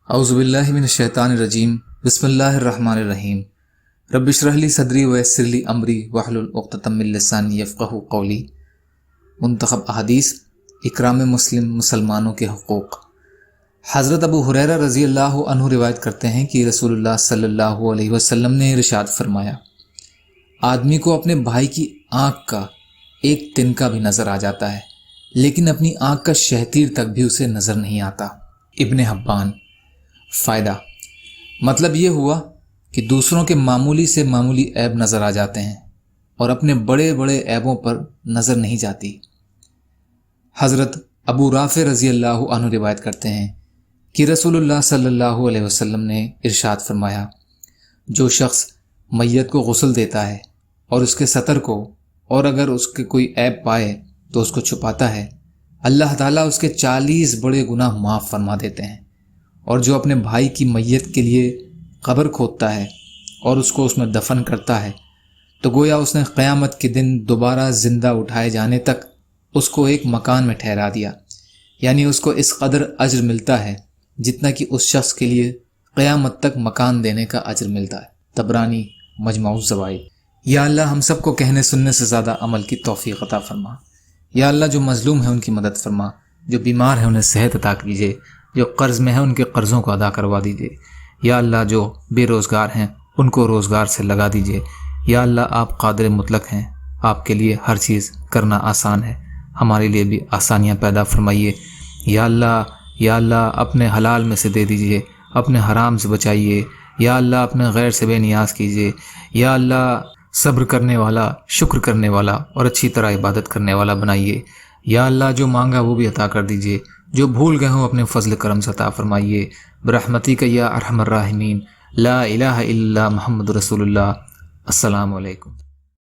اعوذ باللہ من الشیطان الرجیم بسم اللہ الرحمن الرحیم رب اشرح لی صدری ویسر لی امری واحلل عقدۃ من لسانی یفقہوا قولی۔ منتخب احادیث، اکرام مسلمانوں کے حقوق۔ حضرت ابو ہریرہ رضی اللہ عنہ روایت کرتے ہیں کہ رسول اللہ صلی اللہ علیہ وسلم نے ارشاد فرمایا، آدمی کو اپنے بھائی کی آنکھ کا ایک تنکا بھی نظر آ جاتا ہے، لیکن اپنی آنکھ کا شہتیر تک بھی اسے نظر نہیں آتا۔ ابن حبان۔ فائدہ: مطلب یہ ہوا کہ دوسروں کے معمولی سے معمولی عیب نظر آ جاتے ہیں اور اپنے بڑے بڑے عیبوں پر نظر نہیں جاتی۔ حضرت ابو رافع رضی اللہ عنہ روایت کرتے ہیں کہ رسول اللہ صلی اللہ علیہ وسلم نے ارشاد فرمایا، جو شخص میت کو غسل دیتا ہے اور اس کے ستر کو، اور اگر اس کے کوئی عیب پائے تو اس کو چھپاتا ہے، اللہ تعالیٰ اس کے 40 بڑے گناہ معاف فرما دیتے ہیں۔ اور جو اپنے بھائی کی میت کے لیے قبر کھودتا ہے اور اس کو اس میں دفن کرتا ہے تو گویا اس نے قیامت کے دن دوبارہ زندہ اٹھائے جانے تک اس کو ایک مکان میں ٹھہرا دیا، یعنی اس کو اس قدر اجر ملتا ہے جتنا کہ اس شخص کے لیے قیامت تک مکان دینے کا اجر ملتا ہے۔ طبرانی، مجموع الزوائد۔ یا اللہ ہم سب کو کہنے سننے سے زیادہ عمل کی توفیق عطا فرما۔ یا اللہ جو مظلوم ہیں ان کی مدد فرما، جو بیمار ہیں انہیں صحت عطا کیجیے، جو قرض میں ہیں ان کے قرضوں کو ادا کروا دیجیے۔ یا اللہ جو بے روزگار ہیں ان کو روزگار سے لگا دیجیے۔ یا اللہ آپ قادر مطلق ہیں، آپ کے لیے ہر چیز کرنا آسان ہے، ہمارے لیے بھی آسانیاں پیدا فرمائیے۔ یا اللہ اپنے حلال میں سے دے دیجیے، اپنے حرام سے بچائیے۔ یا اللہ اپنے غیر سے بے نیاز کیجیے۔ یا اللہ صبر کرنے والا، شکر کرنے والا اور اچھی طرح عبادت کرنے والا بنائیے۔ یا اللہ جو مانگا وہ بھی عطا کر دیجیے، جو بھول گئے ہوں اپنے فضل کرم سے عطا فرمائیے۔ برحمتک یا ارحم الراحمین۔ لا الہ الا محمد رسول اللہ۔ السلام علیکم۔